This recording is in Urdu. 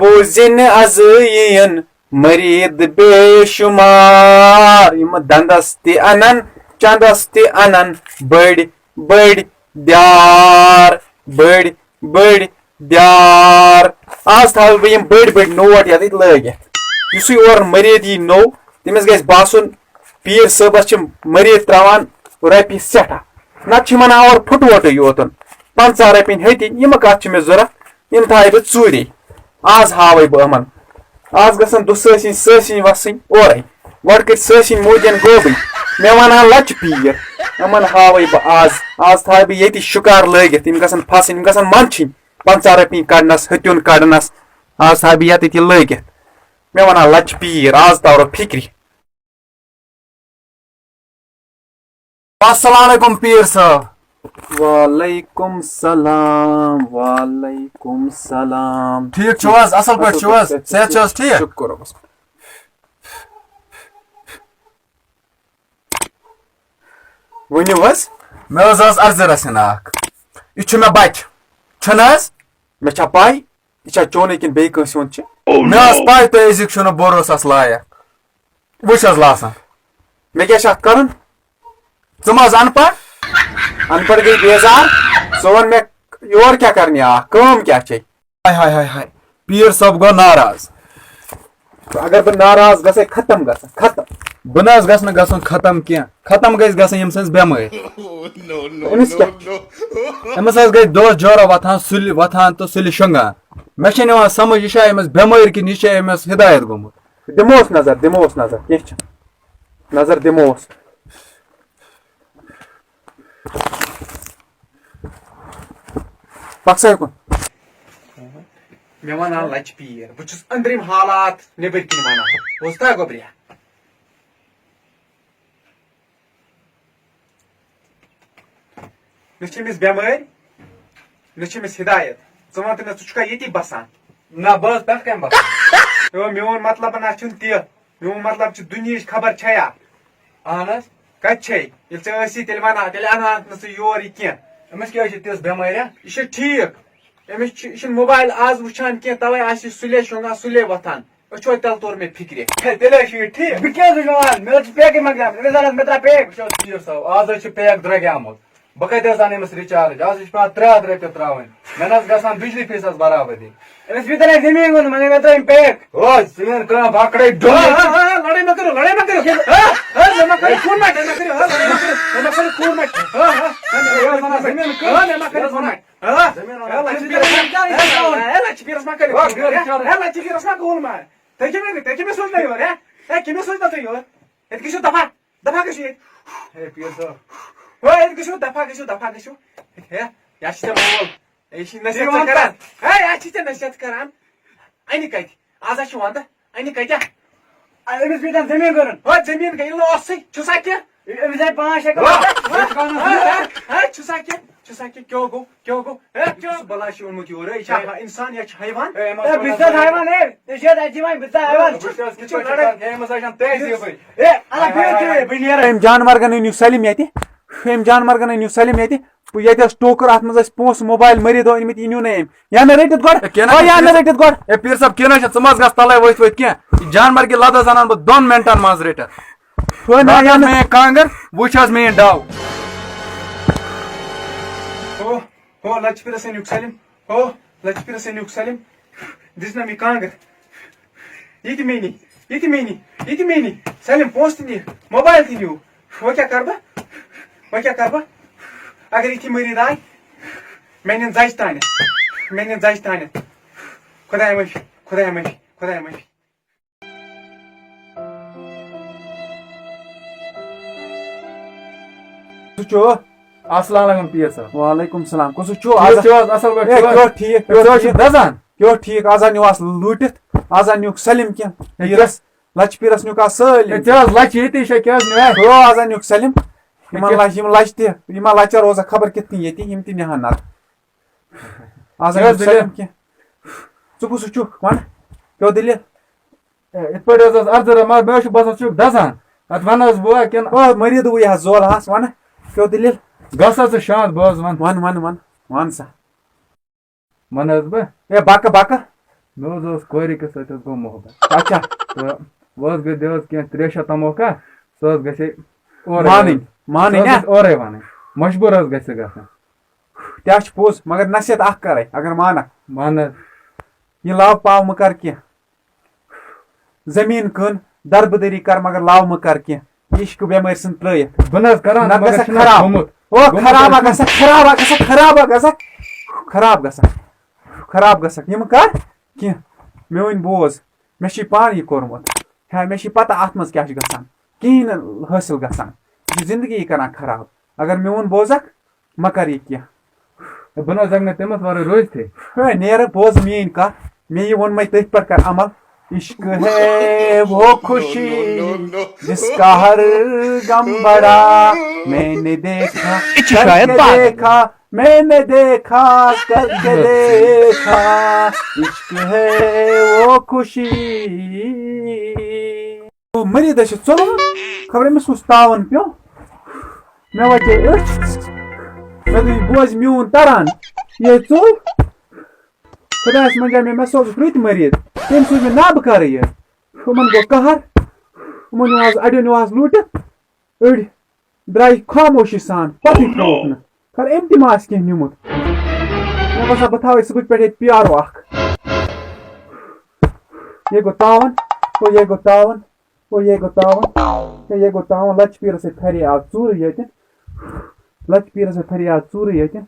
بوزن ازین مرید بے شمار یم دندس تی انن چندس تی انن بڑ بڑ دیار بڑ بڑ دیار آز تھاو بہ یم بڑ بڑ نوٹ یت لٲگِتھ یُس اور مرید یی نو تٔمِس گژھِ باسُن پیٖر صٲبس چھِ مرید تراوان رۄپیہِ سٮ۪ٹھاہ نتہٕ چھِ یِمن اور پھُٹووٹٕے یوتن 50 رۄپیہِ ہیٚتِنۍ یِم کتھ چھِ مےٚ ضوٚرتھ یِم تھایہِ بہٕ ژوٗرے آز ہاوے بہٕ یِمن آز گژھن دُسٲسِنۍ سٲسِنۍ وسٕنۍ اورے گۄڈٕ کٔرۍ سٲسِنۍ موجن گوبٕے مےٚ ونہا لچہِ پیٖر یِمن ہاوے بہٕ آز تھایہِ بہٕ ییٚتہِ شِکار لٲگِتھ یِم گژھن پھسٕنۍ یِم گژھن منٛدچھِنۍ 50 رۄپیہِ کڑنس ہتیُن کڑنس آز تھایہِ بہٕ ییٚتہِ یہِ لٲگِتھ مےٚ ونہا لچہِ پیٖر آز تارو فِکرِ السلام علیکم پیر صاحب. وعلیکم السلام وعلیکم السلام ٹھیک چھو حظ اصل پٲٹھۍ چھو حظ صحت چھو حظ ٹھیک شُکُر رۄبس کُن ؤنِو حظ مےٚ حظ ٲس عرضہٕ رژھِنۍ اکھ یہِ چھُ مےٚ بچہِ چھُنہٕ حظ مےٚ چھا پاے یہِ چھا چونٕے کِنہٕ بیٚیہِ کٲنٛسہِ ہُنٛد چھِ مےٚ ٲس پاے تُہۍ أزِکۍ چھُو نہٕ بروسس لایق وٕچھ حظ لاسان مےٚ کیٛاہ چھُ اتھ کرُن ژٕ ما حظ ان پڑھ ان پڑھ گٔے بیزار ژٕ وَن مےٚ یور کیٛاہ کرنہِ آکھ کٲم کیٛاہ چھے ہاے ہاے ہاے ہاے پیٖر صٲب گوٚو ناراض اگر بہٕ ناراض گژھے ختم گژھن ختم بہٕ نہ حظ گژھٕ نہٕ گژھُن ختم کینٛہہ ختم گژھِ گژھٕنۍ ییٚمہِ سٕنٛز بٮ۪مٲرۍ أمِس کیٛاہ أمِس حظ گٔے دۄہ جورا وۄتھان سُلہِ وۄتھان تہٕ سُلہِ شۄنٛگان مےٚ چھُنہٕ یِوان سمجھ یہِ چھا أمِس بٮ۪مٲرۍ کِنہٕ یہِ چھا أمِس ہدایت گوٚمُت دِموس نظر کینٛہہ چھُنہٕ نظر دِموس پکھ سا یوکُن مےٚ ونان لچہِ پیٖر بہٕ چھُس أنٛدرِم حالات نیٚبٕرۍ کِنۍ ونان بوٗزتھا گوٚبریا نہ چھِ أمِس بٮ۪مٲرۍ نہ چھِ أمِس ہدایت ژٕ وَن تہٕ مےٚ ژٕ چھُکھا ییٚتی بسان نہ بہٕ حظ پٮ۪ٹھ کَمہِ باسان میون مطلب نہ چھُنہٕ تہِ میون مطلب چھُ دُنیہِچ خبر چھیا اہن حظ کتہِ چھے ییٚلہِ ژٕ ٲسی تیٚلہِ ونہا تیٚلہِ انہا نہٕ ژٕ یور یہِ کینٛہہ أمِس کیٛاہ چھِ تِژھ بٮ۪مٲرۍ یہِ چھُ ٹھیٖک أمِس چھُ یہِ چھُنہٕ موبایل آز وٕچھان کینٛہہ تَوے آسہِ یہِ سُلے شۄنٛگان سُلے وۄتھان أچھو تیٚلہِ توٚر مےٚ فِکرِ تیٚلہِ حظ چھُ یہِ ٹھیٖک بہٕ کیٛاہ چھُس وَنان مےٚ حظ چھِ پیکٕے منٛگان مےٚ ترٛا پیک وٕچھ حظ پیٖر صٲب آز حظ چھُ پیک درٛوٚگیومُت بہٕ کتہِ حظ انہٕ أمِس رِچارٕج آز حظ چھِ پیٚوان 300 رۄپیہِ ترٛاوٕنۍ مےٚ نہ حظ گژھان بِجلی فیٖسس برابردی أمِس پیٚیہِ ترٛاوٕنۍ زٔمیٖن کُن مےٚ ترٛٲوِم پیک روز ژٕ میٲنۍ کٲم بکرے لڑٲے مہ کٔرِو لڑٲے مہ کٔرِو مےٚ مہ کٔرِو خوٗن مٹ مےٚ مہ کٔرِو خوٗن مٹ لچہِ پیٖرس مہ کٔرِو لچہِ پیٖرس مہ خوٗن مار تُہۍ کٔمِس سوٗزنو یور کٔمِس سوٗزنو تُہۍ یور ییٚتہِ گٔژھِو دفا دفا گٔژھِو ییٚتہِ پیٖر صٲب ییٚتہِ گٔژھِو دفا گٔژھِو ہے یا چھِ ژےٚ مول یہِ چھِ نصیحت کران یا چھِ ژےٚ نصیحت کران انہِ کتہِ آز ہا چھُ ونٛدٕ انہِ کتہِ أمِس پیٚیہِ زٔمیٖن کَرُن زٔمیٖن گٔے نہٕ اوسُے چھُسا کینٛہہ أمِس آیہِ 5-6 چھُسا کینٛہہ کیٛاہ گوٚو بلاش اوٚنمُت یور یہِ چھا اِنسان یا چھِ حیوان بہٕ چھُس حیوان ہے ژےٚ چھِ اَتہِ یِوان بہٕ چھُس حیوان بہٕ نیرٕ أمۍ جانورگن أنِو سٲلِم ییٚتہِ أمۍ جانورگن أنِو سٲلِم ییٚتہِ ییٚتہِ ٲس ٹوکر اتھ منٛز ٲسۍ پونٛسہٕ موبایل مٔریٖد أنمٕتۍ یہِ نیوٗ نہٕ أمۍ یا مےٚ رٔٹِتھ گۄڈٕ ہے پیٖر صٲب کیٚنٛہہ نہ چھُ ژٕ مہ حظ گژھ تلے ؤتھۍ کینٛہہ جانور کہِ لد حظ انان بہٕ 2 مِنٹن منٛز رٔٹِتھ میٲنۍ کانٛگٕر وٕچھ حظ میٲنۍ ڈو لچہِ پیٖرس أنِو سٲلِم لچہِ پیٖرس أنِو سٲلِم دِژنم یہِ کانٛگٕر یہِ تہِ میٛٲنی سٲلِم پونٛسہٕ تہِ نِیِکھ موبایل تہِ نیوٗ وۄنۍ کیٛاہ کرٕ بہٕ اگر یِتھی مٔریٖد آے مےٚ نِن زجہِ تانٮ۪تھ خۄدایا معٲفی سُہ چھُ السلام علیکم پیٖر صٲب وعلیکم السلام کُس چھُو حظ اصل پٲٹھۍ دزان کیٛاہ ٹھیٖک آز نیوٗہس لوٗٹِتھ آز نیوٗکھ سٲلِم کینٛہہ پیٖرس لچہِ پیٖرس نیوٗکھ آز سٲلِم ژےٚ حظ لچہِ ییٚتی چھا کیٛاہ حظ آز نیوٗکھ سٲلِم یِم لچہِ تہِ یِمن لچن روزان خبر کِتھ کٔنۍ ییٚتہِ یِم تہِ نِہن نتہٕ آز سٲلِم کینٛہہ ژٕ کُس چھُکھ ون کیٛاہ دٔلیٖل یِتھ پٲٹھۍ حظ عرضہٕ مگر مےٚ حظ چھُ باسان ژٕ چھُکھ دزان اتھ ون حظ بہٕ کِنہٕ مٔریٖدٕے حظ زولہس ون کیٛاہ دٔلیٖل گژھ حظ ژٕ شانت بہٕ حظ ون سا ون حظ بہٕ بکہٕ مےٚ حظ اوس کورِ أکِس سۭتۍ حظ گوٚو محبت اچھا تہٕ وۄنۍ حظ گٔے دِ حظ کینٛہہ تریشا تموکا سۄ حظ گژھِ مانٕنۍ نا اورے وَنٕنۍ مجبوٗر حظ گژھِ گژھٕنۍ تہِ چھُ پوٚز مگر نصیحت اکھ کرے اگر مانکھ ون حظ یہِ لاو پاو مہٕ کر کینٛہہ زٔمیٖن کٕن دربٕدٔری کر مگر لاو مہٕ کر کینٛہہ یہِ چھُ بٮ۪مٲرۍ ژھٕن ترٲیِتھ بہٕ نہٕ حظ کران نتہٕ مگر گژھکھ چھُنہٕ خراب گوٚمُت خراب گژھکھ خراب گژھکھ یِم کر کینٛہہ مےٚ ؤنۍ بوز مےٚ چھُے پانہٕ یہِ کوٚرمُت ہے مےٚ چھِ پتہ اتھ منٛز کیاہ چھُ گژھان کِہیٖنۍ نہٕ حٲصِل گژھان یہِ چھُ زندگی کران خراب اگر میون بوزکھ مہ کر یہِ کینٛہہ بہٕ نہٕ حظ ہٮ۪کہٕ نہٕ تٔمِس وَرٲے روزتھٕے ہے نیرٕ بوز میٛٲنۍ کتھ مےٚ یہِ ووٚنمَے تٔتھۍ پٮ۪ٹھ کر عمل عشق ہے وہ خوشی جس کا ہر غم بڑا میں نے دیکھا میں نے دیکھا کر کے دیکھا عشق ہے وہ خوشی مٔریٖد حظ چھِ ژوٚلمُت خبر أمِس کُس تاوَن پیوٚو مےٚ وَچے أچھ مےٚ دوٚپ یہِ بوزِ میون تران یہِ ژوٚل خۄدایَس منٛزا مےٚ سوزُکھ رٕتۍ مٔریٖد تٔمۍ سوٗز مےٚ نَب کَرٕ یہِ یِمَن گوٚو قہر یِمو نیوٗ آز اَڑیو نیوٗ آز لوٗٹِتھ أڑۍ درٛاے خاموشی سان پَتہٕ ترٛووُکھ نہٕ خبر أمۍ تہِ ما آسہِ کینٛہہ نیوٗمُت مےٚ باسان بہٕ تھاوَے صُبحٕکۍ پٮ۪ٹھ ییٚتہِ پیارو اکھ یے گوٚو تاوَن یہ گوٚو تاوَن یہ گوٚو تاوَن یہ گوٚو تاوَن لَچہِ پیٖرَس سۭتۍ پھرے آو ژوٗرٕ ییٚتہِ لَچہِ پیٖرَس سۭتۍ پھرے آو ژوٗرٕ ییٚتہِ